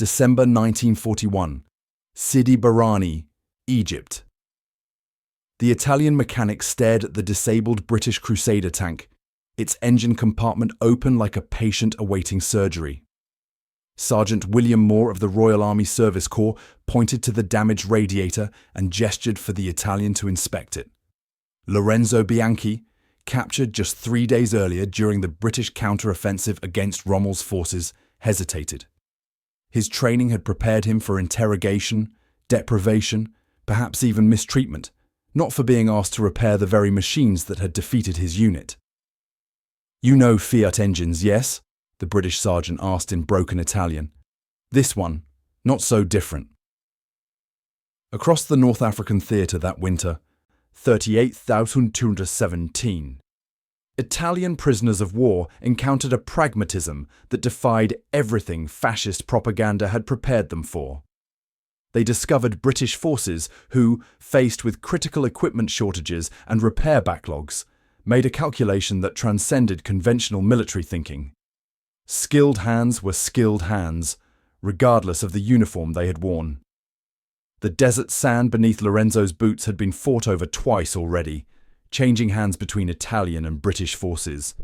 December 1941. Sidi Barrani, Egypt. The Italian mechanic stared at the disabled British Crusader tank, its engine compartment open like a patient awaiting surgery. Sergeant William Moore of the Royal Army Service Corps pointed to the damaged radiator and gestured for the Italian to inspect it. Lorenzo Bianchi, captured just 3 days earlier during the British counteroffensive against Rommel's forces, hesitated. His training had prepared him for interrogation, deprivation, perhaps even mistreatment, not for being asked to repair the very machines that had defeated his unit. "You know Fiat engines, yes?" the British sergeant asked in broken Italian. "This one, not so different." Across the North African theatre that winter, 38,217. Italian prisoners of war encountered a pragmatism that defied everything fascist propaganda had prepared them for. They discovered British forces who, faced with critical equipment shortages and repair backlogs, made a calculation that transcended conventional military thinking. Skilled hands were skilled hands, regardless of the uniform they had worn. The desert sand beneath Lorenzo's boots had been fought over twice already, changing hands between Italian and British forces.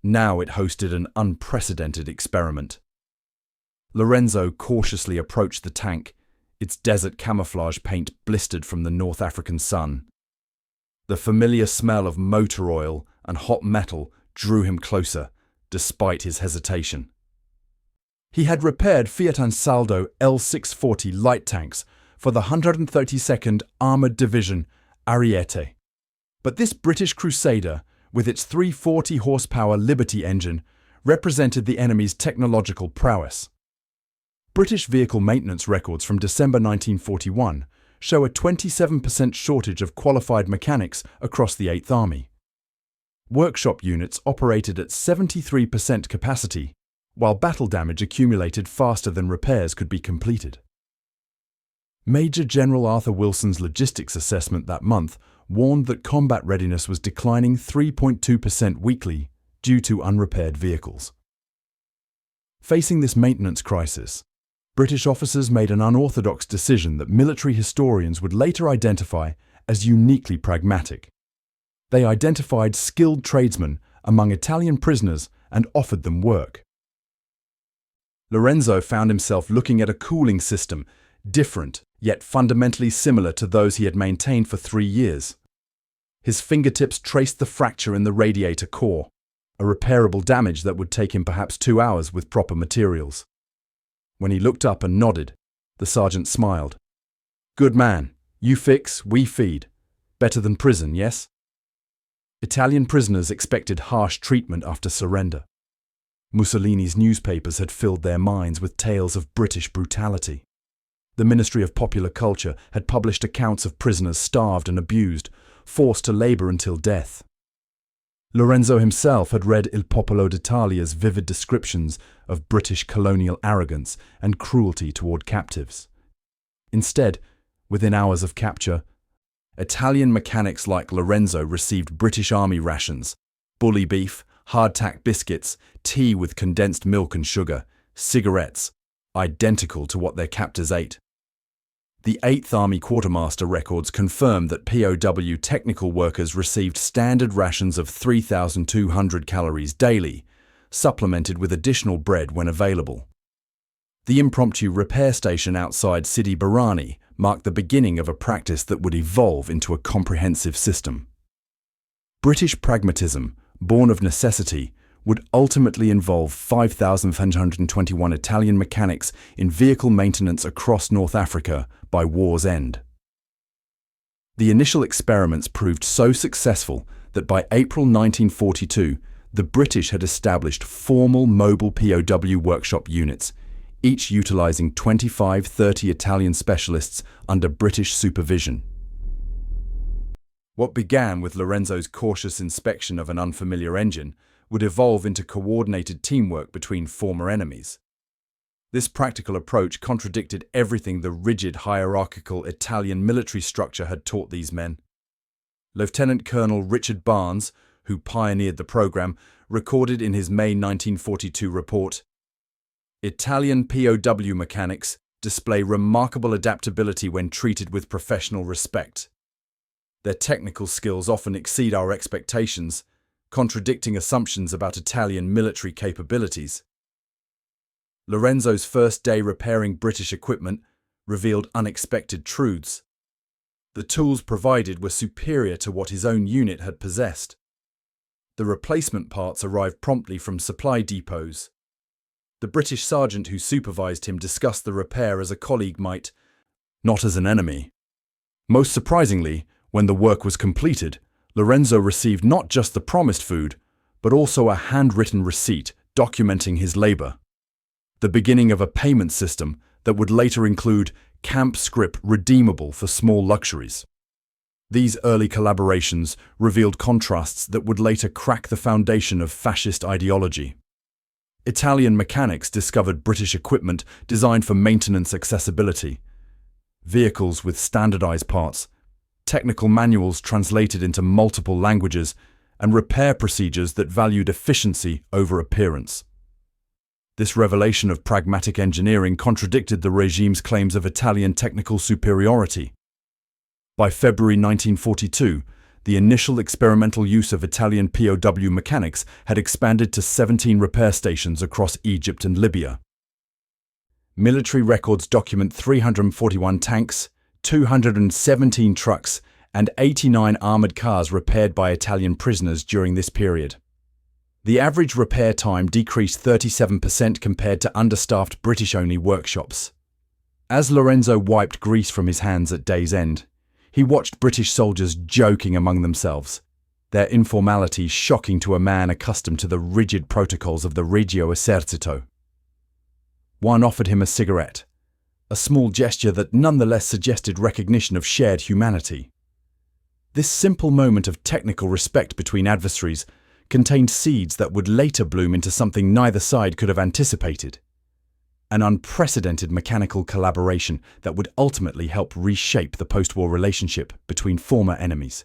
Now it hosted an unprecedented experiment. Lorenzo cautiously approached the tank, its desert camouflage paint blistered from the North African sun. The familiar smell of motor oil and hot metal drew him closer, despite his hesitation. He had repaired Fiat Ansaldo L640 light tanks for the 132nd Armoured Division Ariete. But this British Crusader, with its 340 horsepower Liberty engine, represented the enemy's technological prowess. British vehicle maintenance records from December 1941 show a 27% shortage of qualified mechanics across the 8th Army. Workshop units operated at 73% capacity, while battle damage accumulated faster than repairs could be completed. Major General Arthur Wilson's logistics assessment that month warned that combat readiness was declining 3.2% weekly due to unrepaired vehicles. Facing this maintenance crisis, British officers made an unorthodox decision that military historians would later identify as uniquely pragmatic. They identified skilled tradesmen among Italian prisoners and offered them work. Lorenzo found himself looking at a cooling system, different yet fundamentally similar to those he had maintained for 3 years. His fingertips traced the fracture in the radiator core, a repairable damage that would take him perhaps 2 hours with proper materials. When he looked up and nodded, the sergeant smiled. "Good man, you fix, we feed. Better than prison, yes?" Italian prisoners expected harsh treatment after surrender. Mussolini's newspapers had filled their minds with tales of British brutality. The Ministry of Popular Culture had published accounts of prisoners starved and abused, forced to labor until death. Lorenzo himself had read Il Popolo d'Italia's vivid descriptions of British colonial arrogance and cruelty toward captives. Instead, within hours of capture, Italian mechanics like Lorenzo received British Army rations, bully beef, hardtack biscuits, tea with condensed milk and sugar, cigarettes, identical to what their captors ate. The 8th Army Quartermaster records confirmed that POW technical workers received standard rations of 3,200 calories daily, supplemented with additional bread when available. The impromptu repair station outside Sidi Barrani marked the beginning of a practice that would evolve into a comprehensive system. British pragmatism, born of necessity, would ultimately involve 5,521 Italian mechanics in vehicle maintenance across North Africa by war's end. The initial experiments proved so successful that by April 1942, the British had established formal mobile POW workshop units, each utilizing 25-30 Italian specialists under British supervision. What began with Lorenzo's cautious inspection of an unfamiliar engine would evolve into coordinated teamwork between former enemies. This practical approach contradicted everything the rigid hierarchical Italian military structure had taught these men. Lieutenant Colonel Richard Barnes, who pioneered the program, recorded in his May 1942 report, Italian POW mechanics display remarkable adaptability when treated with professional respect. Their technical skills often exceed our expectations, contradicting assumptions about Italian military capabilities. Lorenzo's first day repairing British equipment revealed unexpected truths. The tools provided were superior to what his own unit had possessed. The replacement parts arrived promptly from supply depots. The British sergeant who supervised him discussed the repair as a colleague might, not as an enemy. Most surprisingly, when the work was completed, Lorenzo received not just the promised food, but also a handwritten receipt documenting his labor. The beginning of a payment system that would later include camp scrip redeemable for small luxuries. These early collaborations revealed contrasts that would later crack the foundation of fascist ideology. Italian mechanics discovered British equipment designed for maintenance accessibility. Vehicles with standardized parts, technical manuals translated into multiple languages, and repair procedures that valued efficiency over appearance. This revelation of pragmatic engineering contradicted the regime's claims of Italian technical superiority. By February 1942, the initial experimental use of Italian POW mechanics had expanded to 17 repair stations across Egypt and Libya. Military records document 341 tanks, 217 trucks, and 89 armored cars repaired by Italian prisoners during this period. The average repair time decreased 37% compared to understaffed British-only workshops. As Lorenzo wiped grease from his hands at day's end, he watched British soldiers joking among themselves, their informality shocking to a man accustomed to the rigid protocols of the Regio Esercito. One offered him a cigarette, a small gesture that nonetheless suggested recognition of shared humanity. This simple moment of technical respect between adversaries contained seeds that would later bloom into something neither side could have anticipated. An unprecedented mechanical collaboration that would ultimately help reshape the post-war relationship between former enemies.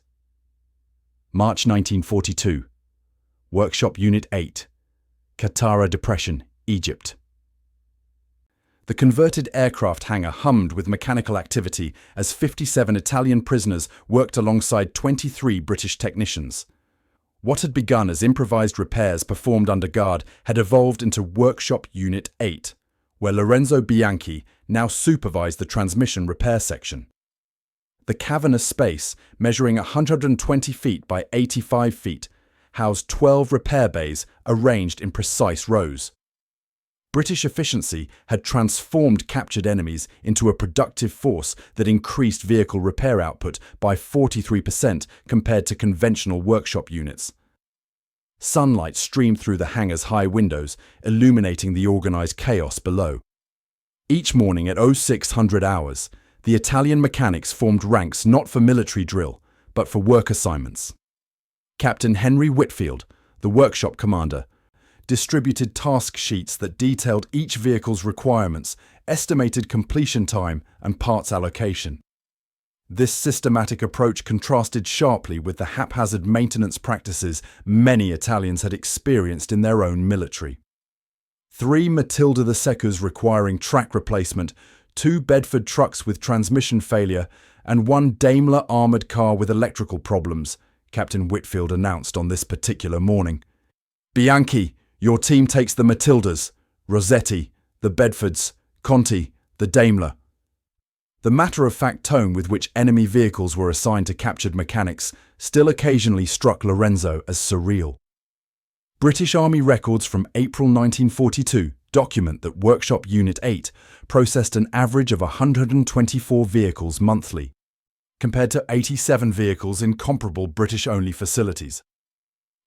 March 1942. Workshop Unit 8. Qattara Depression, Egypt. The converted aircraft hangar hummed with mechanical activity as 57 Italian prisoners worked alongside 23 British technicians. What had begun as improvised repairs performed under guard had evolved into Workshop Unit 8, where Lorenzo Bianchi now supervised the transmission repair section. The cavernous space, measuring 120 feet by 85 feet, housed 12 repair bays arranged in precise rows. British efficiency had transformed captured enemies into a productive force that increased vehicle repair output by 43% compared to conventional workshop units. Sunlight streamed through the hangar's high windows, illuminating the organized chaos below. Each morning at 0600 hours, the Italian mechanics formed ranks not for military drill, but for work assignments. Captain Henry Whitfield, the workshop commander, distributed task sheets that detailed each vehicle's requirements, estimated completion time, and parts allocation. This systematic approach contrasted sharply with the haphazard maintenance practices many Italians had experienced in their own military. 3 Matilda the Secas requiring track replacement, 2 Bedford trucks with transmission failure, and 1 Daimler armoured car with electrical problems, Captain Whitfield announced on this particular morning. Bianchi, your team takes the Matildas, Rossetti, the Bedfords, Conti, the Daimler. The matter-of-fact tone with which enemy vehicles were assigned to captured mechanics still occasionally struck Lorenzo as surreal. British Army records from April 1942 document that Workshop Unit 8 processed an average of 124 vehicles monthly, compared to 87 vehicles in comparable British-only facilities.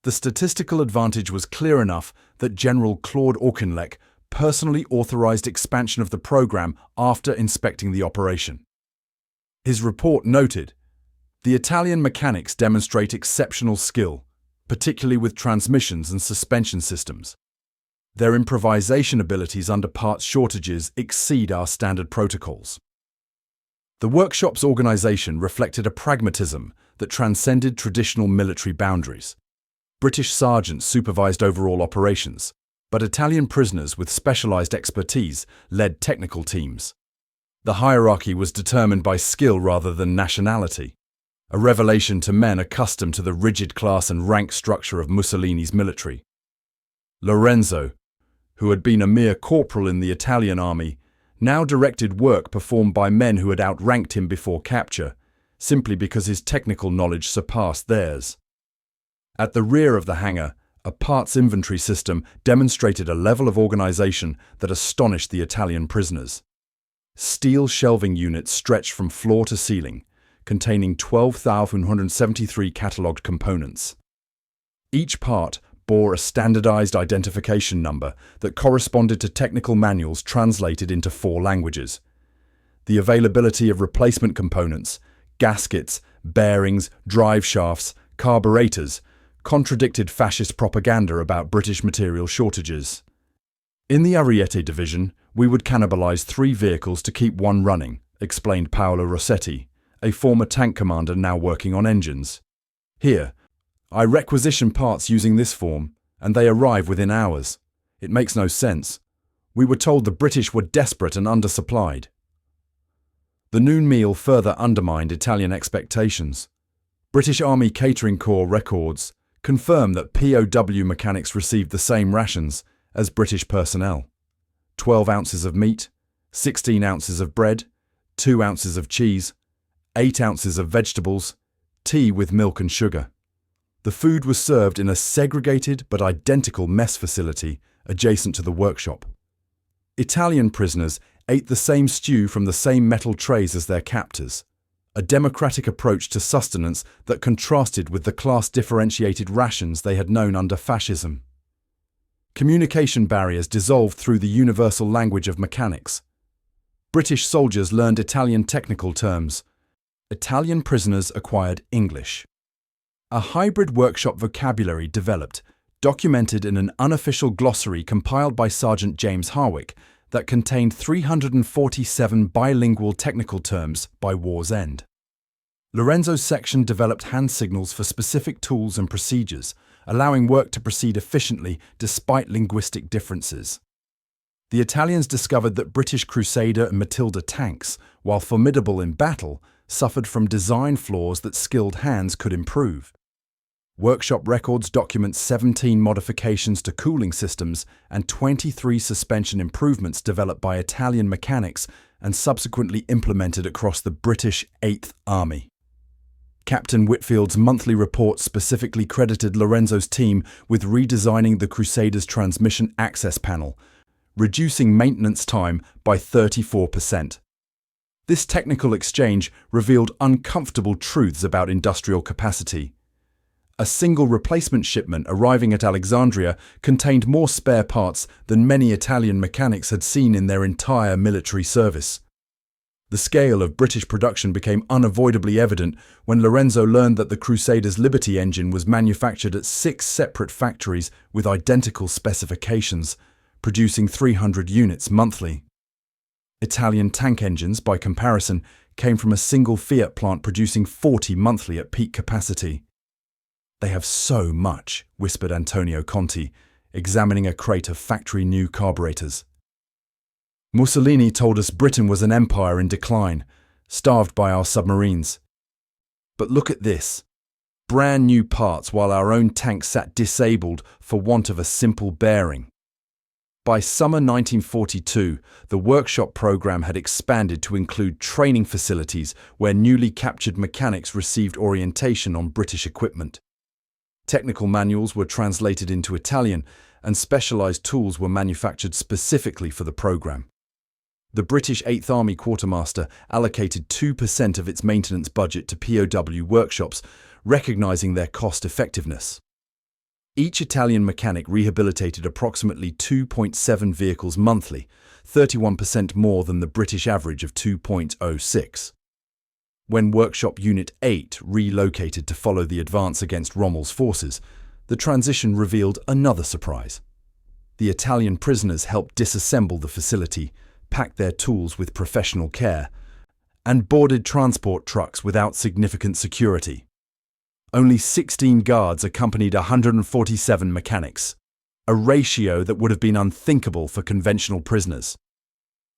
The statistical advantage was clear enough that General Claude Auchinleck personally authorized expansion of the program after inspecting the operation. His report noted, "The Italian mechanics demonstrate exceptional skill, particularly with transmissions and suspension systems. Their improvisation abilities under parts shortages exceed our standard protocols." The workshop's organization reflected a pragmatism that transcended traditional military boundaries. British sergeants supervised overall operations, But Italian prisoners with specialized expertise led technical teams. The hierarchy was determined by skill rather than nationality, a revelation to men accustomed to the rigid class and rank structure of Mussolini's military. Lorenzo, who had been a mere corporal in the Italian army, now directed work performed by men who had outranked him before capture, simply because his technical knowledge surpassed theirs. At the rear of the hangar, a parts inventory system demonstrated a level of organization that astonished the Italian prisoners. Steel shelving units stretched from floor to ceiling, containing 12,173 catalogued components. Each part bore a standardized identification number that corresponded to technical manuals translated into 4 languages. The availability of replacement components, gaskets, bearings, drive shafts, carburetors, contradicted fascist propaganda about British material shortages. In the Ariete division, we would cannibalize 3 vehicles to keep one running, explained Paolo Rossetti, a former tank commander now working on engines. Here, I requisition parts using this form, and they arrive within hours. It makes no sense. We were told the British were desperate and undersupplied. The noon meal further undermined Italian expectations. British Army Catering Corps records confirm that POW mechanics received the same rations as British personnel. 12 ounces of meat, 16 ounces of bread, 2 ounces of cheese, 8 ounces of vegetables, tea with milk and sugar. The food was served in a segregated but identical mess facility adjacent to the workshop. Italian prisoners ate the same stew from the same metal trays as their captors, a democratic approach to sustenance that contrasted with the class-differentiated rations they had known under fascism. Communication barriers dissolved through the universal language of mechanics. British soldiers learned Italian technical terms. Italian prisoners acquired English. A hybrid workshop vocabulary developed, documented in an unofficial glossary compiled by Sergeant James Harwick that contained 347 bilingual technical terms by war's end. Lorenzo's section developed hand signals for specific tools and procedures, allowing work to proceed efficiently despite linguistic differences. The Italians discovered that British Crusader and Matilda tanks, while formidable in battle, suffered from design flaws that skilled hands could improve. Workshop records document 17 modifications to cooling systems and 23 suspension improvements developed by Italian mechanics and subsequently implemented across the British 8th Army. Captain Whitfield's monthly report specifically credited Lorenzo's team with redesigning the Crusader's transmission access panel, reducing maintenance time by 34%. This technical exchange revealed uncomfortable truths about industrial capacity. A single replacement shipment arriving at Alexandria contained more spare parts than many Italian mechanics had seen in their entire military service. The scale of British production became unavoidably evident when Lorenzo learned that the Crusader's Liberty engine was manufactured at 6 separate factories with identical specifications, producing 300 units monthly. Italian tank engines, by comparison, came from a single Fiat plant producing 40 monthly at peak capacity. "They have so much," whispered Antonio Conti, examining a crate of factory-new carburetors. Mussolini told us Britain was an empire in decline, starved by our submarines. But look at this. Brand new parts while our own tanks sat disabled for want of a simple bearing. By summer 1942, the workshop program had expanded to include training facilities where newly captured mechanics received orientation on British equipment. Technical manuals were translated into Italian, and specialized tools were manufactured specifically for the program. The British 8th Army Quartermaster allocated 2% of its maintenance budget to POW workshops, recognizing their cost-effectiveness. Each Italian mechanic rehabilitated approximately 2.7 vehicles monthly, 31% more than the British average of 2.06. When Workshop Unit 8 relocated to follow the advance against Rommel's forces, the transition revealed another surprise. The Italian prisoners helped disassemble the facility, packed their tools with professional care, and boarded transport trucks without significant security. Only 16 guards accompanied 147 mechanics. a ratio that would have been unthinkable for conventional prisoners.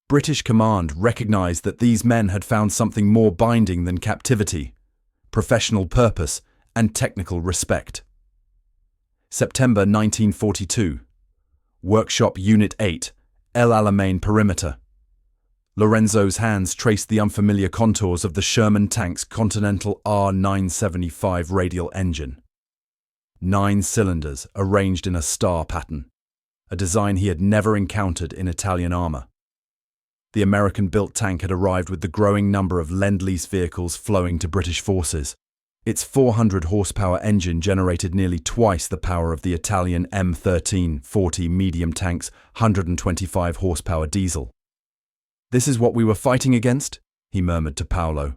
British command recognized that these men had found something more binding than captivity: professional purpose and technical respect. September 1942. Workshop Unit 8, El Alamein Perimeter. Lorenzo's hands traced the unfamiliar contours of the Sherman tank's Continental R975 radial engine. 9 cylinders arranged in a star pattern, a design he had never encountered in Italian armor. The American-built tank had arrived with the growing number of Lend-Lease vehicles flowing to British forces. Its 400-horsepower engine generated nearly twice the power of the Italian M1340 medium tank's 125-horsepower diesel. "This is what we were fighting against?" he murmured to Paolo,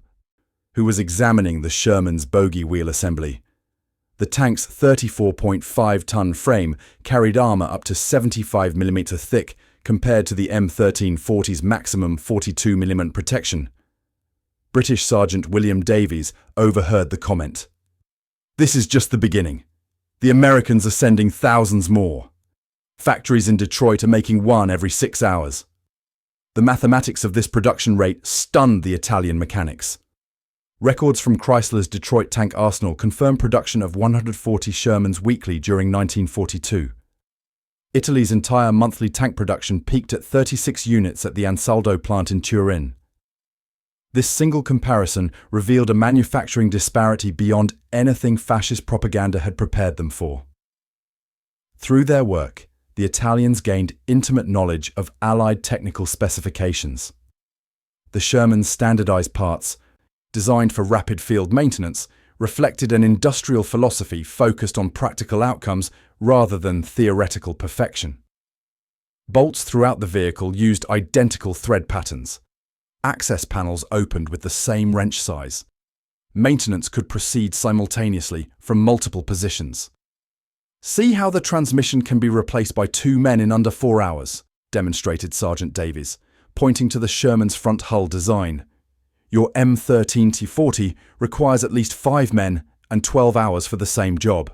who was examining the Sherman's bogie wheel assembly. The tank's 34.5-ton frame carried armor up to 75 mm thick compared to the M1340's maximum 42 mm protection. British Sergeant William Davies overheard the comment. "This is just the beginning. The Americans are sending thousands more. Factories in Detroit are making one every 6 hours." The mathematics of this production rate stunned the Italian mechanics. Records from Chrysler's Detroit tank arsenal confirm production of 140 Shermans weekly during 1942. Italy's entire monthly tank production peaked at 36 units at the Ansaldo plant in Turin. This single comparison revealed a manufacturing disparity beyond anything fascist propaganda had prepared them for. Through their work, the Italians gained intimate knowledge of Allied technical specifications. The Sherman's standardized parts, designed for rapid field maintenance, reflected an industrial philosophy focused on practical outcomes rather than theoretical perfection. Bolts throughout the vehicle used identical thread patterns. Access panels opened with the same wrench size. Maintenance could proceed simultaneously from multiple positions. "See how the transmission can be replaced by 2 men in under 4 hours, demonstrated Sergeant Davies, pointing to the Sherman's front hull design. "Your M13T40 requires at least 5 men and 12 hours for the same job."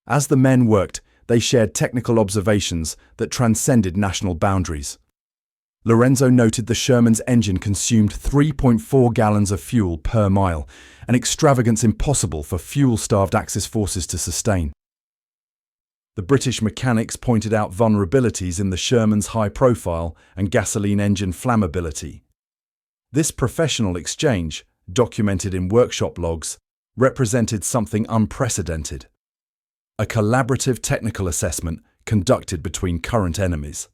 As the men worked, they shared technical observations that transcended national boundaries. Lorenzo noted the Sherman's engine consumed 3.4 gallons of fuel per mile, an extravagance impossible for fuel-starved Axis forces to sustain. The British mechanics pointed out vulnerabilities in the Sherman's high profile and gasoline engine flammability. This professional exchange, documented in workshop logs, represented something unprecedented: a collaborative technical assessment conducted between current enemies.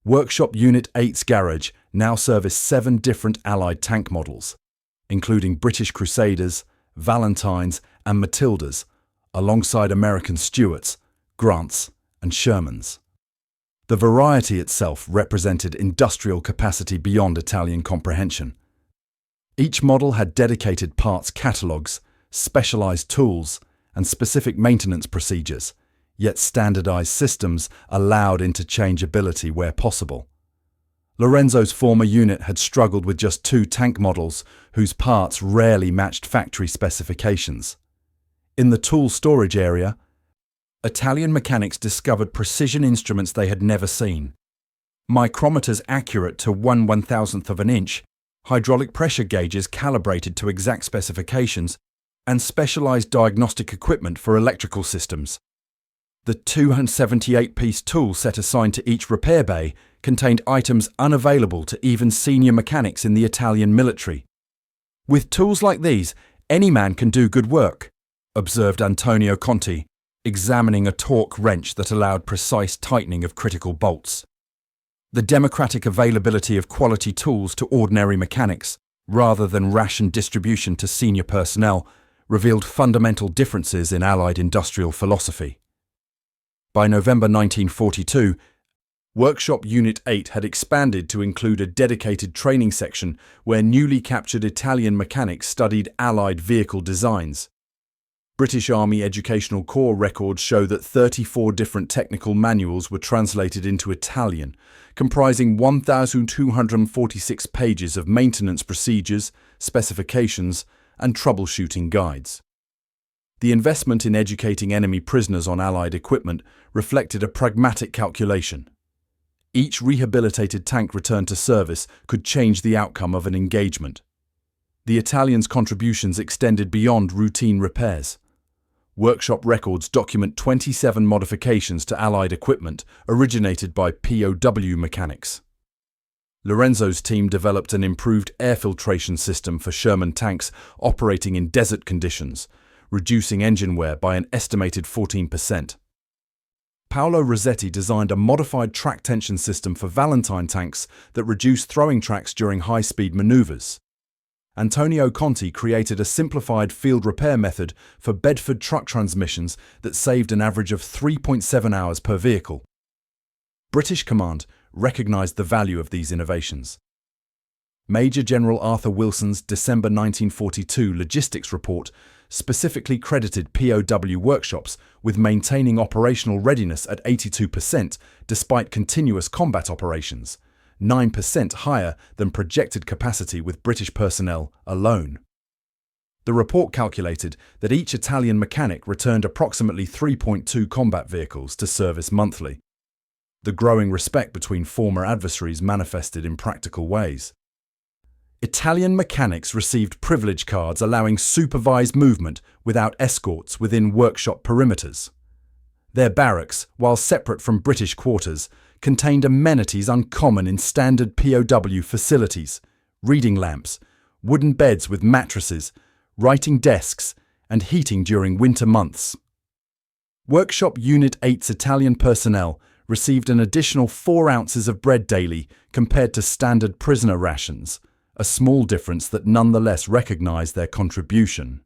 Workshop Unit 8's garage now serviced 7 different Allied tank models, including British Crusaders, Valentines and Matildas, alongside American Stuarts, Grants and Shermans. The variety itself represented industrial capacity beyond Italian comprehension. Each model had dedicated parts catalogues, specialized tools, and specific maintenance procedures, yet standardized systems allowed interchangeability where possible. Lorenzo's former unit had struggled with just 2 tank models whose parts rarely matched factory specifications. In the tool storage area, Italian mechanics discovered precision instruments they had never seen. Micrometers accurate to 1/1000th of an inch, hydraulic pressure gauges calibrated to exact specifications, and specialized diagnostic equipment for electrical systems. The 278-piece tool set assigned to each repair bay contained items unavailable to even senior mechanics in the Italian military. "With tools like these, any man can do good work," observed Antonio Conti, examining a torque wrench that allowed precise tightening of critical bolts. The democratic availability of quality tools to ordinary mechanics, rather than ration distribution to senior personnel, revealed fundamental differences in Allied industrial philosophy. By November 1942, Workshop Unit 8 had expanded to include a dedicated training section where newly captured Italian mechanics studied Allied vehicle designs. British Army Educational Corps records show that 34 different technical manuals were translated into Italian, comprising 1,246 pages of maintenance procedures, specifications, and troubleshooting guides. The investment in educating enemy prisoners on Allied equipment reflected a pragmatic calculation. Each rehabilitated tank returned to service could change the outcome of an engagement. The Italians' contributions extended beyond routine repairs. Workshop records document 27 modifications to Allied equipment originated by POW mechanics. Lorenzo's team developed an improved air filtration system for Sherman tanks operating in desert conditions, reducing engine wear by an estimated 14%. Paolo Rossetti designed a modified track tension system for Valentine tanks that reduced throwing tracks during high-speed maneuvers. Antonio Conti created a simplified field repair method for Bedford truck transmissions that saved an average of 3.7 hours per vehicle. British Command recognized the value of these innovations. Major General Arthur Wilson's December 1942 logistics report specifically credited POW workshops with maintaining operational readiness at 82% despite continuous combat operations, 9% higher than projected capacity with British personnel alone. The report calculated that each Italian mechanic returned approximately 3.2 combat vehicles to service monthly. The growing respect between former adversaries manifested in practical ways. Italian mechanics received privilege cards allowing supervised movement without escorts within workshop perimeters. Their barracks, while separate from British quarters, contained amenities uncommon in standard POW facilities: reading lamps, wooden beds with mattresses, writing desks, and heating during winter months. Workshop Unit 8's Italian personnel received an additional 4 ounces of bread daily compared to standard prisoner rations, a small difference that nonetheless recognized their contribution.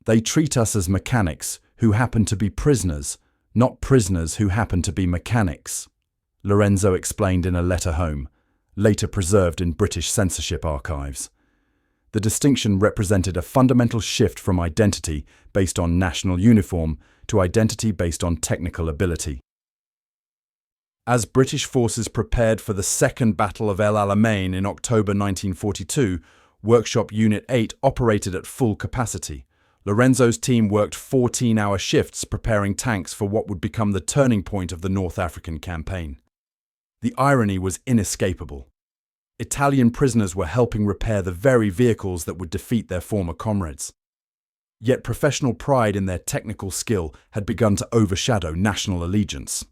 They treat us as mechanics who happen to be prisoners, not prisoners who happen to be mechanics, Lorenzo explained in a letter home, later preserved in British censorship archives. The distinction represented a fundamental shift from identity based on national uniform to identity based on technical ability. As British forces prepared for the Second Battle of El Alamein in October 1942, Workshop Unit 8 operated at full capacity. Lorenzo's team worked 14-hour shifts preparing tanks for what would become the turning point of the North African campaign. The irony was inescapable. Italian prisoners were helping repair the very vehicles that would defeat their former comrades. Yet professional pride in their technical skill had begun to overshadow national allegiance.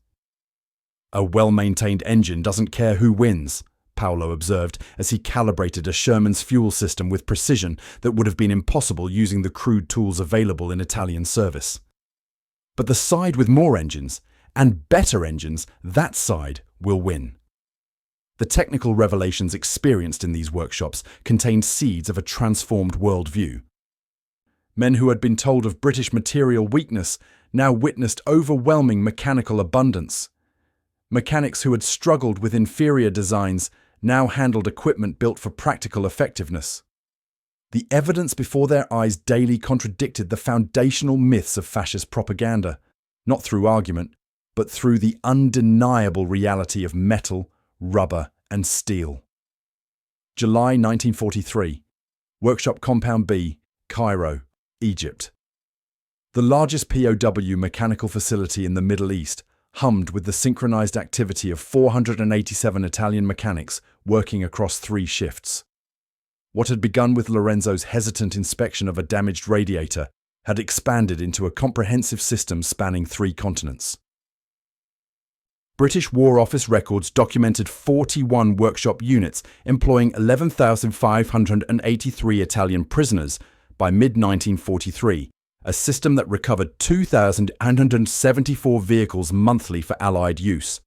"A well-maintained engine doesn't care who wins," Paolo observed as he calibrated a Sherman's fuel system with precision that would have been impossible using the crude tools available in Italian service. But the side with more engines, and better engines, that side will win. The technical revelations experienced in these workshops contained seeds of a transformed worldview. Men who had been told of British material weakness now witnessed overwhelming mechanical abundance. Mechanics who had struggled with inferior designs now handled equipment built for practical effectiveness. The evidence before their eyes daily contradicted the foundational myths of fascist propaganda, not through argument, but through the undeniable reality of metal, rubber, and steel. July 1943. Workshop Compound B, Cairo, Egypt. The largest POW mechanical facility in the Middle East hummed with the synchronized activity of 487 Italian mechanics working across 3 shifts. What had begun with Lorenzo's hesitant inspection of a damaged radiator had expanded into a comprehensive system spanning 3 continents. British War Office records documented 41 workshop units employing 11,583 Italian prisoners by mid-1943, a system that recovered 2,174 vehicles monthly for Allied use.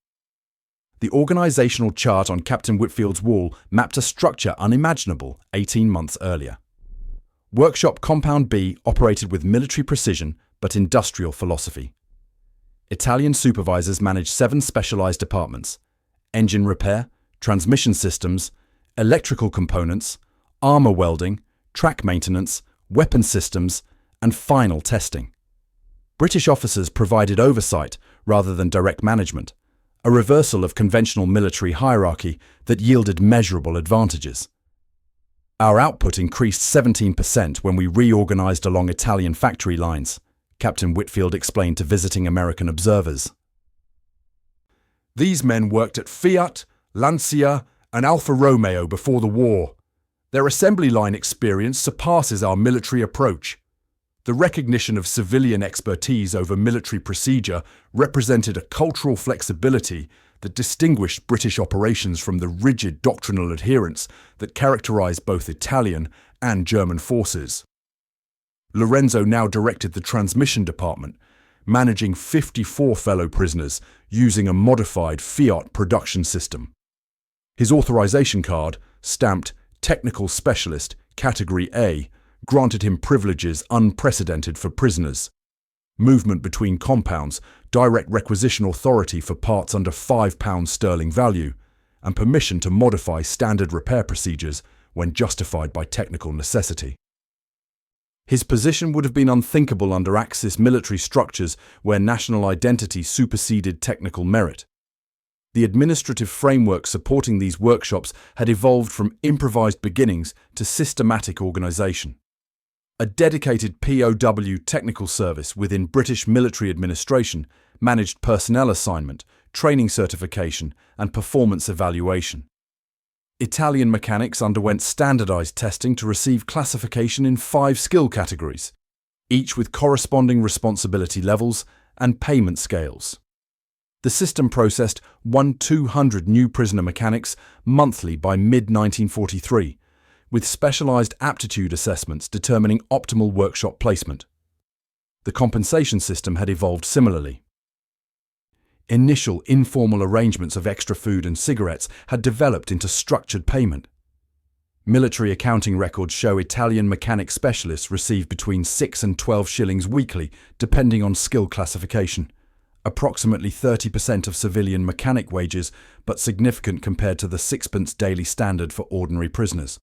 The organizational chart on Captain Whitfield's wall mapped a structure unimaginable 18 months earlier. Workshop Compound B operated with military precision but industrial philosophy. Italian supervisors managed 7 specialized departments: engine repair, transmission systems, electrical components, armor welding, track maintenance, weapon systems, and final testing. British officers provided oversight rather than direct management, a reversal of conventional military hierarchy that yielded measurable advantages. Our output increased 17% when we reorganized along Italian factory lines, Captain Whitfield explained to visiting American observers. These men worked at Fiat, Lancia, and Alfa Romeo before the war. Their assembly line experience surpasses our military approach. The recognition of civilian expertise over military procedure represented a cultural flexibility that distinguished British operations from the rigid doctrinal adherence that characterized both Italian and German forces. Lorenzo now directed the transmission department, managing 54 fellow prisoners using a modified Fiat production system. His authorization card, stamped Technical Specialist, Category A, granted him privileges unprecedented for prisoners. Movement between compounds, direct requisition authority for parts under £5 value, and permission to modify standard repair procedures when justified by technical necessity. His position would have been unthinkable under Axis military structures where national identity superseded technical merit. The administrative framework supporting these workshops had evolved from improvised beginnings to systematic organisation. A dedicated POW technical service within British military administration managed personnel assignment, training certification, and performance evaluation. Italian mechanics underwent standardized testing to receive classification in 5 skill categories, each with corresponding responsibility levels and payment scales. The system processed 200 new prisoner mechanics monthly by mid-1943, with specialized aptitude assessments determining optimal workshop placement. The compensation system had evolved similarly. Initial informal arrangements of extra food and cigarettes had developed into structured payment. Military accounting records show Italian mechanic specialists receive between 6 and 12 shillings weekly, depending on skill classification. Approximately 30% of civilian mechanic wages, but significant compared to the 6pence daily standard for ordinary prisoners.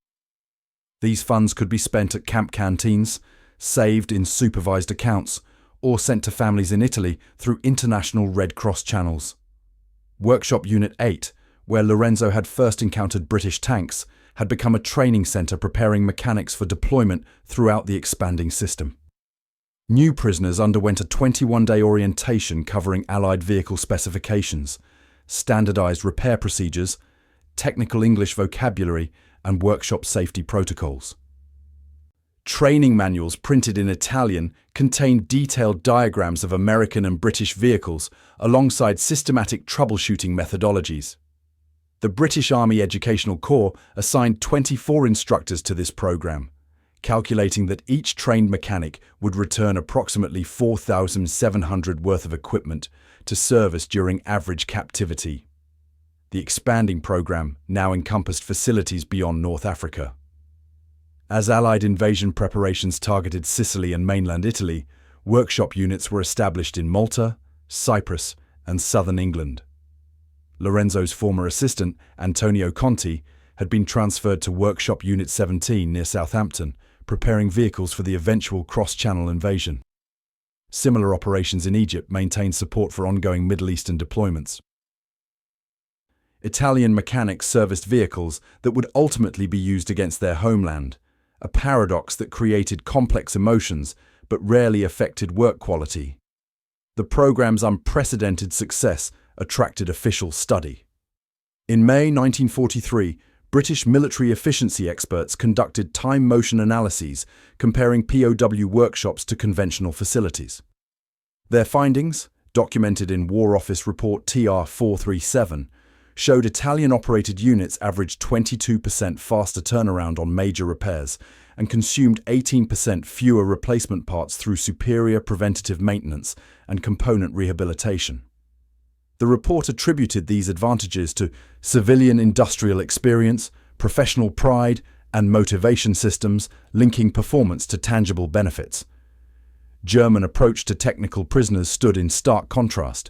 These funds could be spent at camp canteens, saved in supervised accounts, or sent to families in Italy through international Red Cross channels. Workshop Unit 8, where Lorenzo had first encountered British tanks, had become a training centre preparing mechanics for deployment throughout the expanding system. New prisoners underwent a 21-day orientation covering Allied vehicle specifications, standardised repair procedures, technical English vocabulary, and workshop safety protocols. Training manuals printed in Italian contained detailed diagrams of American and British vehicles alongside systematic troubleshooting methodologies. The British Army Educational Corps assigned 24 instructors to this program, calculating that each trained mechanic would return approximately 4,700 worth of equipment to service during average captivity. The expanding program now encompassed facilities beyond North Africa. As Allied invasion preparations targeted Sicily and mainland Italy, workshop units were established in Malta, Cyprus, and southern England. Lorenzo's former assistant, Antonio Conti, had been transferred to Workshop Unit 17 near Southampton, preparing vehicles for the eventual cross-channel invasion. Similar operations in Egypt maintained support for ongoing Middle Eastern deployments. Italian mechanics serviced vehicles that would ultimately be used against their homeland, a paradox that created complex emotions but rarely affected work quality. The program's unprecedented success attracted official study. In May 1943, British military efficiency experts conducted time-motion analyses comparing POW workshops to conventional facilities. Their findings, documented in War Office Report TR 437, showed Italian-operated units averaged 22% faster turnaround on major repairs and consumed 18% fewer replacement parts through superior preventative maintenance and component rehabilitation. The report attributed these advantages to civilian industrial experience, professional pride, and motivation systems linking performance to tangible benefits. German approach to technical prisoners stood in stark contrast.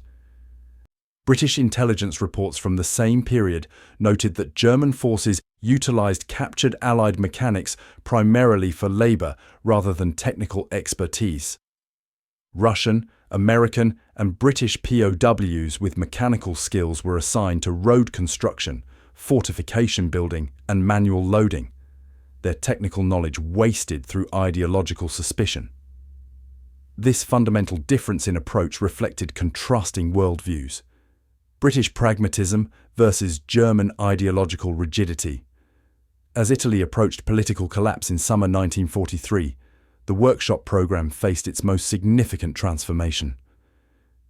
British intelligence reports from the same period noted that German forces utilized captured Allied mechanics primarily for labor rather than technical expertise. Russian, American, and British POWs with mechanical skills were assigned to road construction, fortification building, and manual loading. their technical knowledge wasted through ideological suspicion. This fundamental difference in approach reflected contrasting worldviews: British pragmatism versus German ideological rigidity. As Italy approached political collapse in summer 1943, the workshop program faced its most significant transformation.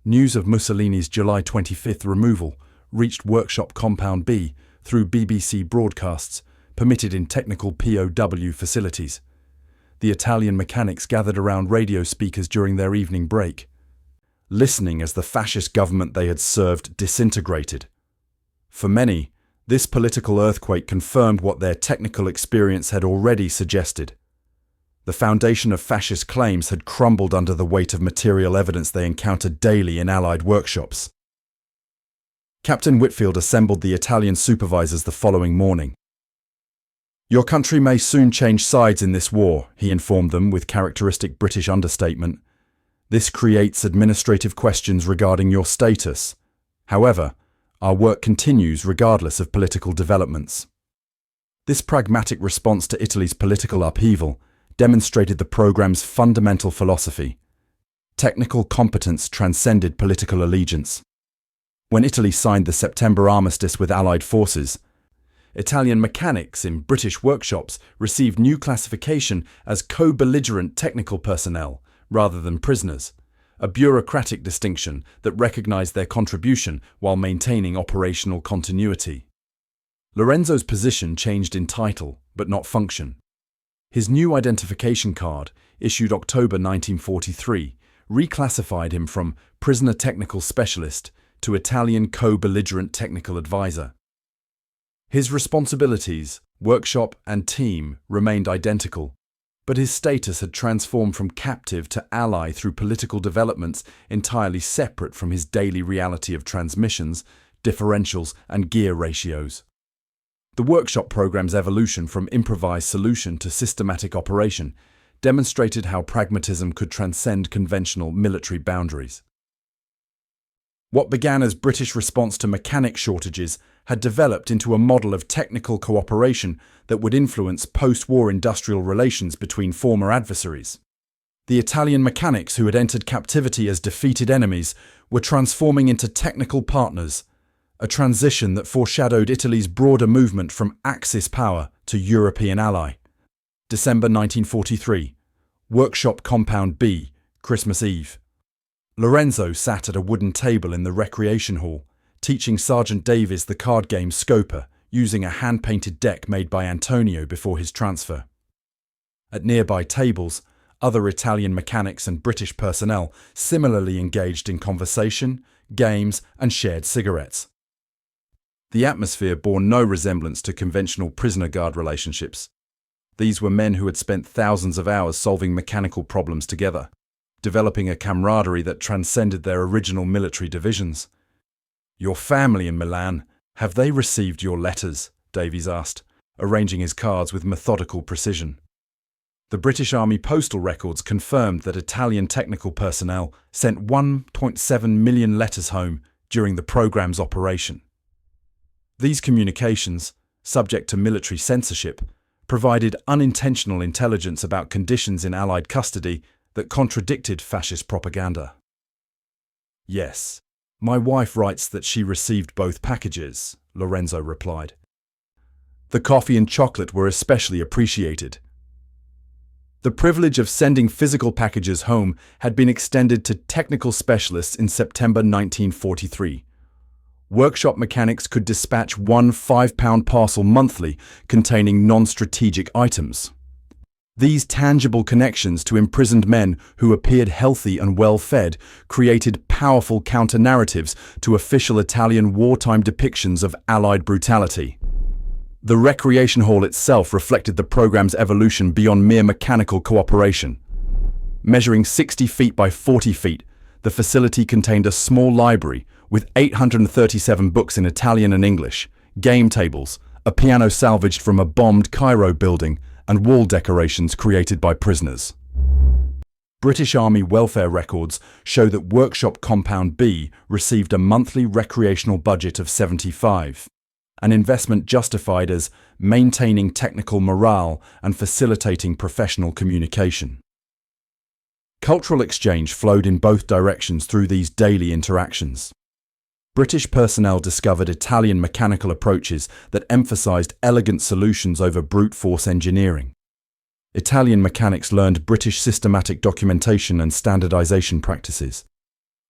News of Mussolini's July 25th removal reached Workshop Compound B through BBC broadcasts, permitted in technical POW facilities. The Italian mechanics gathered around radio speakers during their evening break, listening as the fascist government they had served disintegrated. For many, this political earthquake confirmed what their technical experience had already suggested. The foundation of fascist claims had crumbled under the weight of material evidence they encountered daily in Allied workshops. Captain Whitfield assembled the Italian supervisors the following morning. "Your country may soon change sides in this war," he informed them with characteristic British understatement. "This creates administrative questions regarding your status. However, our work continues regardless of political developments." This pragmatic response to Italy's political upheaval demonstrated the programme's fundamental philosophy. Technical competence transcended political allegiance. When Italy signed the September armistice with Allied forces, Italian mechanics in British workshops received new classification as co-belligerent technical personnel rather than prisoners, a bureaucratic distinction that recognized their contribution while maintaining operational continuity. Lorenzo's position changed in title, but not function. His new identification card, issued October 1943, reclassified him from prisoner technical specialist to Italian co-belligerent technical advisor. His responsibilities, workshop and team, remained identical, but his status had transformed from captive to ally through political developments entirely separate from his daily reality of transmissions, differentials and gear ratios. The workshop program's evolution from improvised solution to systematic operation demonstrated how pragmatism could transcend conventional military boundaries. What began as British response to mechanic shortages had developed into a model of technical cooperation that would influence post-war industrial relations between former adversaries. The Italian mechanics who had entered captivity as defeated enemies were transforming into technical partners, a transition that foreshadowed Italy's broader movement from Axis power to European ally. December 1943, Workshop Compound B, Christmas Eve. Lorenzo sat at a wooden table in the recreation hall, teaching Sergeant Davies the card game Scopa, using a hand-painted deck made by Antonio before his transfer. At nearby tables, other Italian mechanics and British personnel similarly engaged in conversation, games, and shared cigarettes. The atmosphere bore no resemblance to conventional prisoner-guard relationships. These were men who had spent thousands of hours solving mechanical problems together, developing a camaraderie that transcended their original military divisions. "Your family in Milan, have they received your letters?" Davies asked, arranging his cards with methodical precision. The British Army postal records confirmed that Italian technical personnel sent 1.7 million letters home during the programme's operation. These communications, subject to military censorship, provided unintentional intelligence about conditions in Allied custody that contradicted fascist propaganda. "Yes, my wife writes that she received both packages," Lorenzo replied. "The coffee and chocolate were especially appreciated." The privilege of sending physical packages home had been extended to technical specialists in September 1943. Workshop mechanics could dispatch one 5-pound parcel monthly containing non-strategic items. These tangible connections to imprisoned men who appeared healthy and well-fed created powerful counter-narratives to official Italian wartime depictions of Allied brutality. The recreation hall itself reflected the programme's evolution beyond mere mechanical cooperation. Measuring 60 feet by 40 feet, the facility contained a small library with 837 books in Italian and English, game tables, a piano salvaged from a bombed Cairo building, and wall decorations created by prisoners. British Army welfare records show that Workshop Compound B received a monthly recreational budget of £75. an investment justified as maintaining technical morale and facilitating professional communication. Cultural exchange flowed in both directions through these daily interactions. British personnel discovered Italian mechanical approaches that emphasized elegant solutions over brute force engineering. Italian mechanics learned British systematic documentation and standardization practices.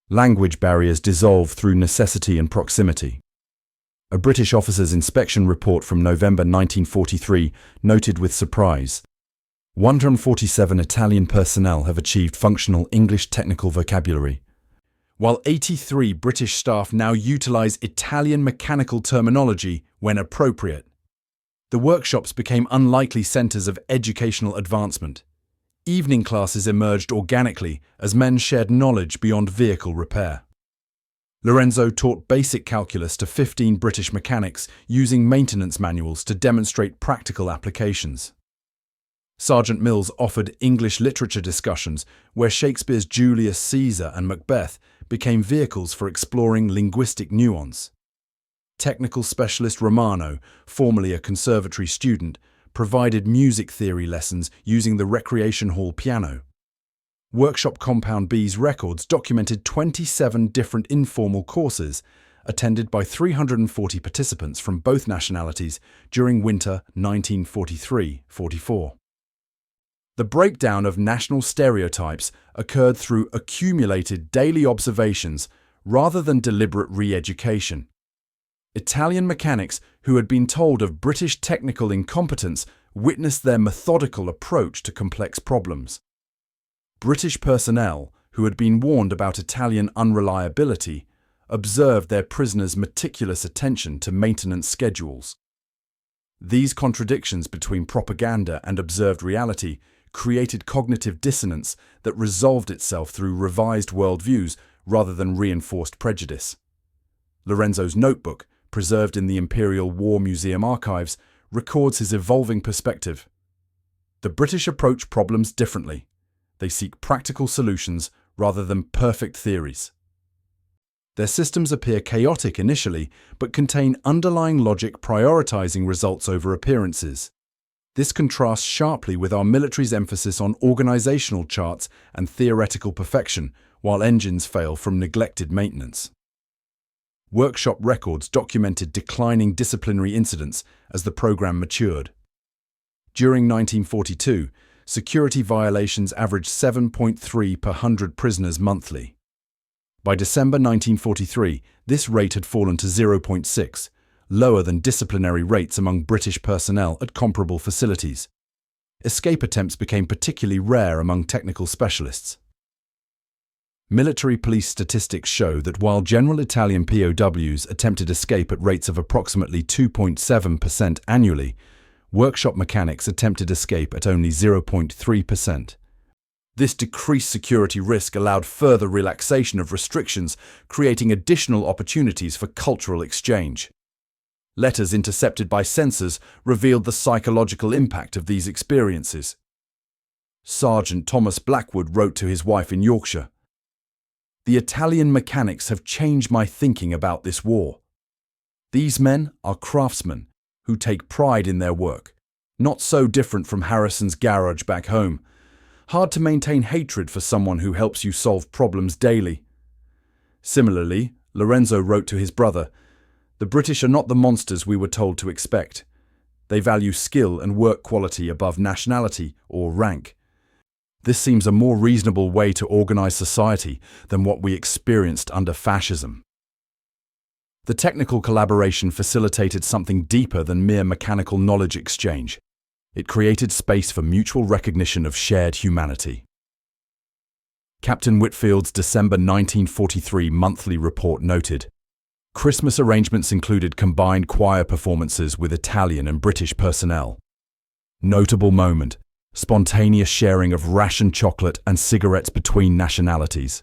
Language barriers dissolved through necessity and proximity. A British officer's inspection report from November 1943 noted with surprise, 147 Italian personnel have achieved functional English technical vocabulary, while 83 British staff now utilize Italian mechanical terminology when appropriate. The workshops became unlikely centers of educational advancement. Evening classes emerged organically as men shared knowledge beyond vehicle repair. Lorenzo taught basic calculus to 15 British mechanics using maintenance manuals to demonstrate practical applications. Sergeant Mills offered English literature discussions where Shakespeare's Julius Caesar and Macbeth became vehicles for exploring linguistic nuance. Technical specialist Romano, formerly a conservatory student, provided music theory lessons using the recreation hall piano. Workshop Compound B's records documented 27 different informal courses attended by 340 participants from both nationalities during winter 1943-44. The breakdown of national stereotypes occurred through accumulated daily observations rather than deliberate re-education. Italian mechanics who had been told of British technical incompetence witnessed their methodical approach to complex problems. British personnel who had been warned about Italian unreliability observed their prisoners' meticulous attention to maintenance schedules. These contradictions between propaganda and observed reality created cognitive dissonance that resolved itself through revised worldviews rather than reinforced prejudice. Lorenzo's notebook, preserved in the Imperial War Museum archives, records his evolving perspective. The British approach problems differently. They seek practical solutions rather than perfect theories. Their systems appear chaotic initially, but contain underlying logic prioritizing results over appearances. This contrasts sharply with our military's emphasis on organizational charts and theoretical perfection, while engines fail from neglected maintenance. Workshop records documented declining disciplinary incidents as the program matured. During 1942, security violations averaged 7.3 per 100 prisoners monthly. By December 1943, this rate had fallen to 0.6, lower than disciplinary rates among British personnel at comparable facilities. Escape attempts became particularly rare among technical specialists. Military police statistics show that while general Italian POWs attempted escape at rates of approximately 2.7% annually, workshop mechanics attempted escape at only 0.3%. This decreased security risk allowed further relaxation of restrictions, creating additional opportunities for cultural exchange. Letters intercepted by censors revealed the psychological impact of these experiences. Sergeant Thomas Blackwood wrote to his wife in Yorkshire, "The Italian mechanics have changed my thinking about this war. These men are craftsmen who take pride in their work, not so different from Harrison's garage back home. Hard to maintain hatred for someone who helps you solve problems daily." Similarly, Lorenzo wrote to his brother, "The British are not the monsters we were told to expect. They value skill and work quality above nationality or rank. This seems a more reasonable way to organize society than what we experienced under fascism." The technical collaboration facilitated something deeper than mere mechanical knowledge exchange. It created space for mutual recognition of shared humanity. Captain Whitfield's December 1943 monthly report noted, Christmas arrangements included combined choir performances with Italian and British personnel. Notable moment, spontaneous sharing of ration chocolate and cigarettes between nationalities.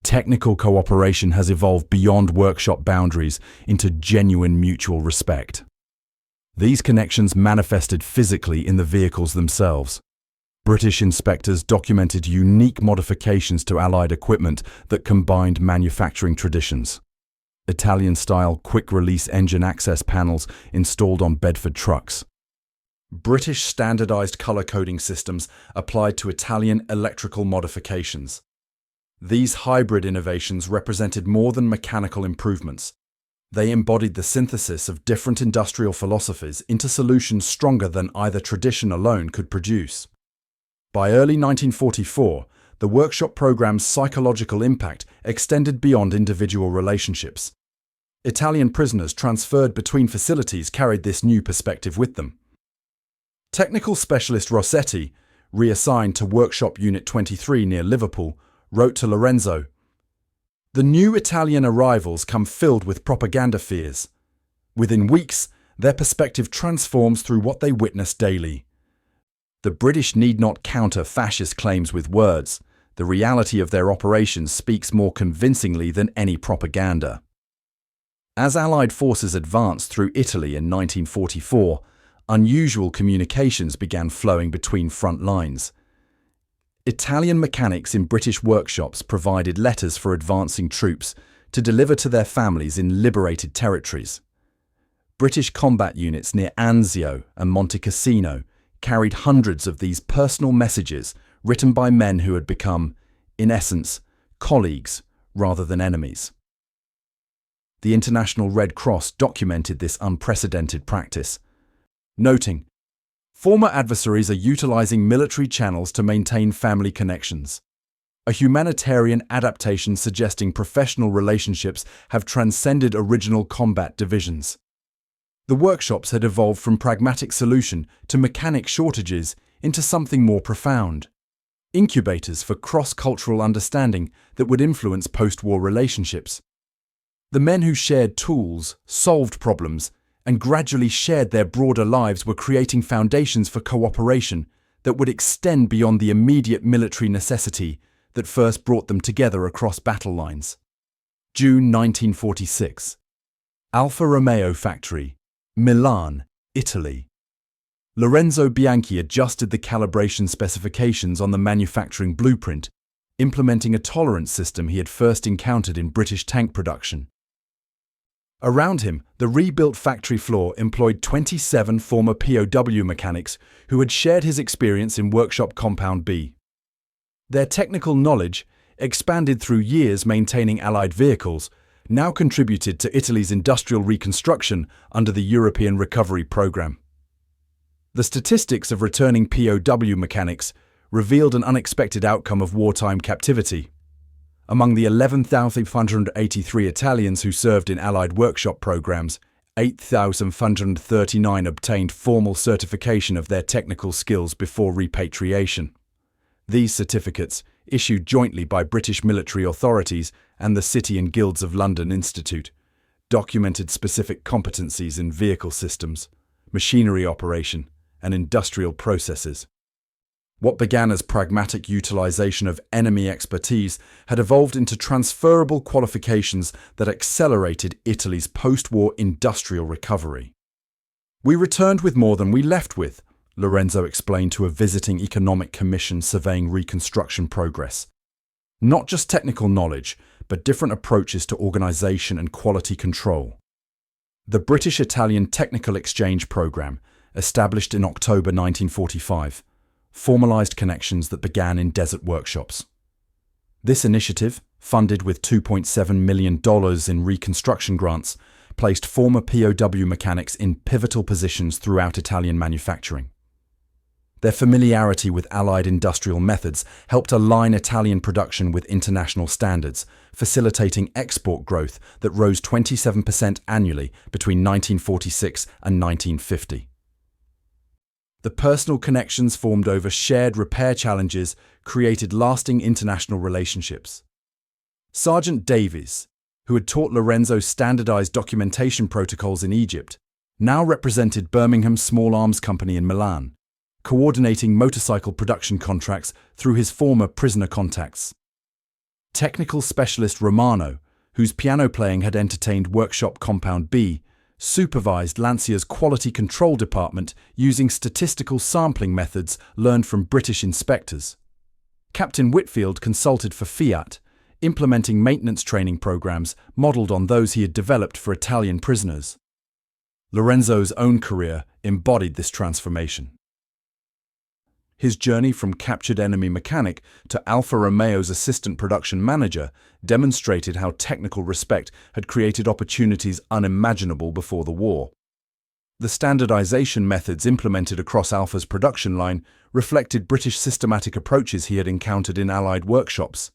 Technical cooperation has evolved beyond workshop boundaries into genuine mutual respect. These connections manifested physically in the vehicles themselves. British inspectors documented unique modifications to Allied equipment that combined manufacturing traditions. Italian-style quick-release engine access panels installed on Bedford trucks. British standardized color coding systems applied to Italian electrical modifications. These hybrid innovations represented more than mechanical improvements. They embodied the synthesis of different industrial philosophies into solutions stronger than either tradition alone could produce. By early 1944, the workshop program's psychological impact extended beyond individual relationships. Italian prisoners transferred between facilities carried this new perspective with them. Technical specialist Rossetti, reassigned to Workshop Unit 23 near Liverpool, wrote to Lorenzo, "The new Italian arrivals come filled with propaganda fears. Within weeks, their perspective transforms through what they witness daily. The British need not counter fascist claims with words. The reality of their operations speaks more convincingly than any propaganda." As Allied forces advanced through Italy in 1944, unusual communications began flowing between front lines. Italian mechanics in British workshops provided letters for advancing troops to deliver to their families in liberated territories. British combat units near Anzio and Monte Cassino carried hundreds of these personal messages written by men who had become, in essence, colleagues rather than enemies. The International Red Cross documented this unprecedented practice, noting, "Former adversaries are utilizing military channels to maintain family connections. A humanitarian adaptation suggesting professional relationships have transcended original combat divisions." The workshops had evolved from pragmatic solution to mechanic shortages into something more profound. Incubators for cross-cultural understanding that would influence post-war relationships. The men who shared tools, solved problems, and gradually shared their broader lives were creating foundations for cooperation that would extend beyond the immediate military necessity that first brought them together across battle lines. June 1946. Alfa Romeo Factory, Milan, Italy. Lorenzo Bianchi adjusted the calibration specifications on the manufacturing blueprint, implementing a tolerance system he had first encountered in British tank production. Around him, the rebuilt factory floor employed 27 former POW mechanics who had shared his experience in Workshop Compound B. Their technical knowledge, expanded through years maintaining Allied vehicles, now contributed to Italy's industrial reconstruction under the European Recovery Programme. The statistics of returning POW mechanics revealed an unexpected outcome of wartime captivity. Among the 11,583 Italians who served in Allied workshop programs, 8,539 obtained formal certification of their technical skills before repatriation. These certificates, issued jointly by British military authorities and the City and Guilds of London Institute, documented specific competencies in vehicle systems, machinery operation, and industrial processes. What began as pragmatic utilization of enemy expertise had evolved into transferable qualifications that accelerated Italy's post-war industrial recovery. "We returned with more than we left with," Lorenzo explained to a visiting economic commission surveying reconstruction progress. "Not just technical knowledge, but different approaches to organization and quality control." The British-Italian Technical Exchange Programme, established in October 1945, formalized connections that began in desert workshops. This initiative, funded with $2.7 million in reconstruction grants, placed former POW mechanics in pivotal positions throughout Italian manufacturing. Their familiarity with Allied industrial methods helped align Italian production with international standards, facilitating export growth that rose 27% annually between 1946 and 1950. The personal connections formed over shared repair challenges created lasting international relationships. Sergeant Davies, who had taught Lorenzo standardized documentation protocols in Egypt, now represented Birmingham's Small Arms Company in Milan, coordinating motorcycle production contracts through his former prisoner contacts. Technical specialist Romano, whose piano playing had entertained Workshop Compound B, supervised Lancia's quality control department using statistical sampling methods learned from British inspectors. Captain Whitfield consulted for Fiat, implementing maintenance training programs modeled on those he had developed for Italian prisoners. Lorenzo's own career embodied this transformation. His journey from captured enemy mechanic to Alfa Romeo's assistant production manager demonstrated how technical respect had created opportunities unimaginable before the war. The standardization methods implemented across Alfa's production line reflected British systematic approaches he had encountered in Allied workshops.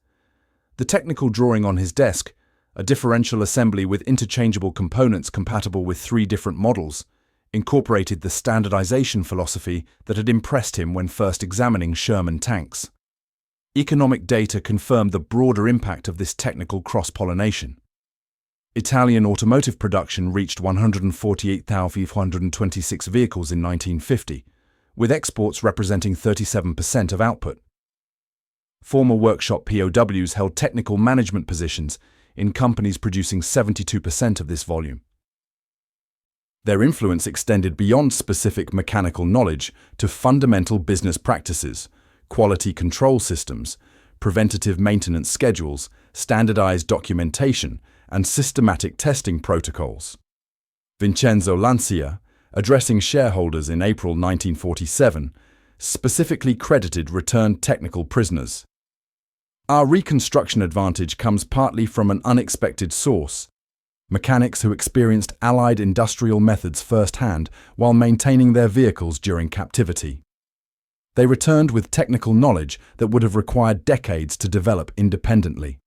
The technical drawing on his desk, a differential assembly with interchangeable components compatible with 3 different models, incorporated the standardization philosophy that had impressed him when first examining Sherman tanks. Economic data confirmed the broader impact of this technical cross-pollination. Italian automotive production reached 148,526 vehicles in 1950, with exports representing 37% of output. Former workshop POWs held technical management positions in companies producing 72% of this volume. Their influence extended beyond specific mechanical knowledge to fundamental business practices, quality control systems, preventative maintenance schedules, standardized documentation, and systematic testing protocols. Vincenzo Lancia, addressing shareholders in April 1947, specifically credited returned technical prisoners. Our reconstruction advantage comes partly from an unexpected source: mechanics who experienced Allied industrial methods firsthand while maintaining their vehicles during captivity. They returned with technical knowledge that would have required decades to develop independently.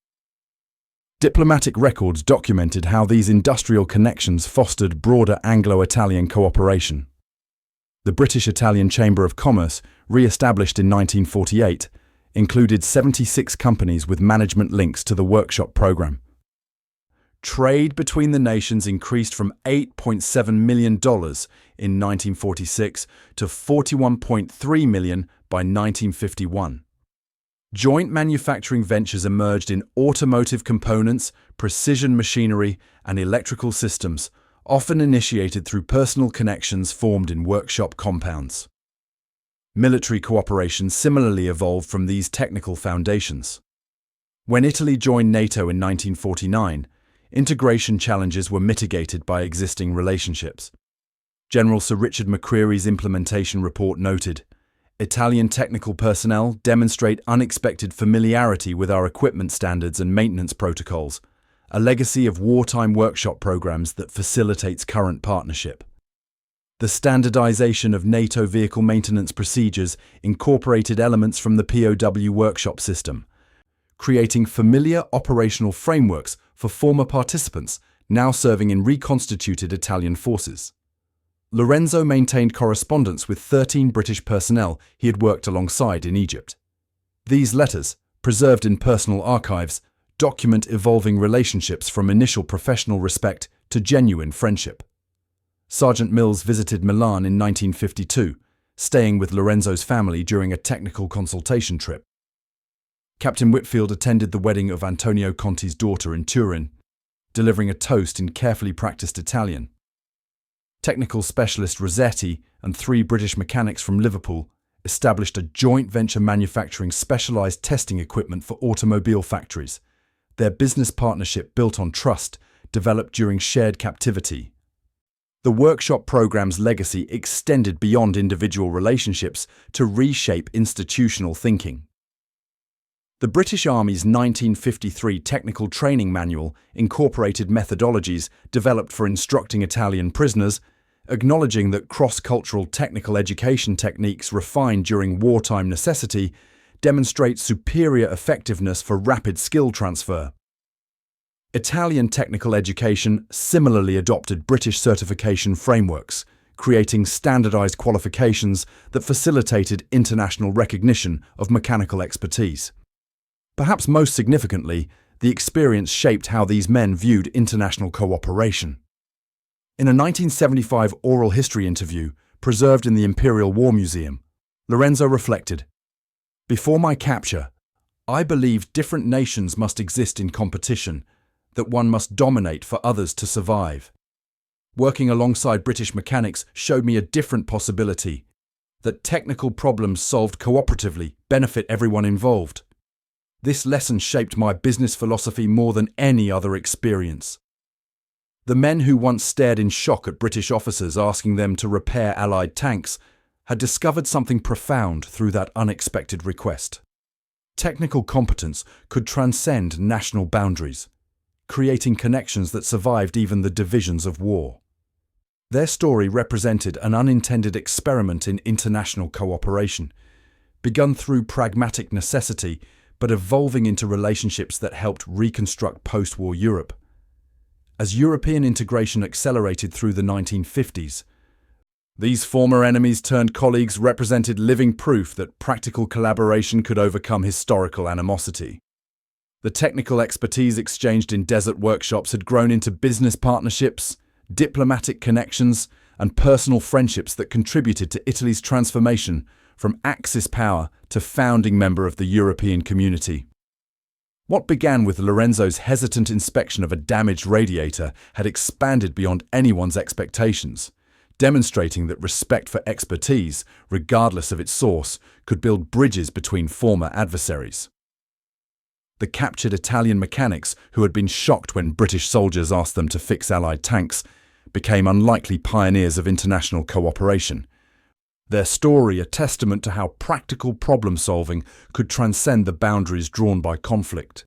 Diplomatic records documented how these industrial connections fostered broader Anglo-Italian cooperation. The British-Italian Chamber of Commerce, re-established in 1948, included 76 companies with management links to the workshop program. Trade between the nations increased from $8.7 million in 1946 to $41.3 million by 1951. Joint manufacturing ventures emerged in automotive components, precision machinery, and electrical systems, often initiated through personal connections formed in workshop compounds. Military cooperation similarly evolved from these technical foundations. When Italy joined NATO in 1949, integration challenges were mitigated by existing relationships. General Sir Richard McCreary's implementation report noted, "Italian technical personnel demonstrate unexpected familiarity with our equipment standards and maintenance protocols, a legacy of wartime workshop programs that facilitates current partnership." The standardization of NATO vehicle maintenance procedures incorporated elements from the POW workshop system, creating familiar operational frameworks for former participants now serving in reconstituted Italian forces. Lorenzo maintained correspondence with 13 British personnel he had worked alongside in Egypt. These letters, preserved in personal archives, document evolving relationships from initial professional respect to genuine friendship. Sergeant Mills visited Milan in 1952, staying with Lorenzo's family during a technical consultation trip. Captain Whitfield attended the wedding of Antonio Conti's daughter in Turin, delivering a toast in carefully practiced Italian. Technical specialist Rossetti and 3 British mechanics from Liverpool established a joint venture manufacturing specialized testing equipment for automobile factories. Their business partnership, built on trust, developed during shared captivity. The workshop program's legacy extended beyond individual relationships to reshape institutional thinking. The British Army's 1953 Technical Training Manual incorporated methodologies developed for instructing Italian prisoners, acknowledging that cross-cultural technical education techniques refined during wartime necessity demonstrate superior effectiveness for rapid skill transfer. Italian technical education similarly adopted British certification frameworks, creating standardized qualifications that facilitated international recognition of mechanical expertise. Perhaps most significantly, the experience shaped how these men viewed international cooperation. In a 1975 oral history interview, preserved in the Imperial War Museum, Lorenzo reflected, "Before my capture, I believed different nations must exist in competition, that one must dominate for others to survive. Working alongside British mechanics showed me a different possibility, that technical problems solved cooperatively benefit everyone involved. This lesson shaped my business philosophy more than any other experience. The men who once stared in shock at British officers asking them to repair Allied tanks had discovered something profound through that unexpected request. Technical competence could transcend national boundaries, creating connections that survived even the divisions of war. Their story represented an unintended experiment in international cooperation, begun through pragmatic necessity but evolving into relationships that helped reconstruct post-war Europe. As European integration accelerated through the 1950s, these former enemies turned colleagues represented living proof that practical collaboration could overcome historical animosity. The technical expertise exchanged in desert workshops had grown into business partnerships, diplomatic connections, and personal friendships that contributed to Italy's transformation from Axis power to founding member of the European community. What began with Lorenzo's hesitant inspection of a damaged radiator had expanded beyond anyone's expectations, demonstrating that respect for expertise, regardless of its source, could build bridges between former adversaries. The captured Italian mechanics, who had been shocked when British soldiers asked them to fix Allied tanks, became unlikely pioneers of international cooperation. Their story a testament to how practical problem-solving could transcend the boundaries drawn by conflict.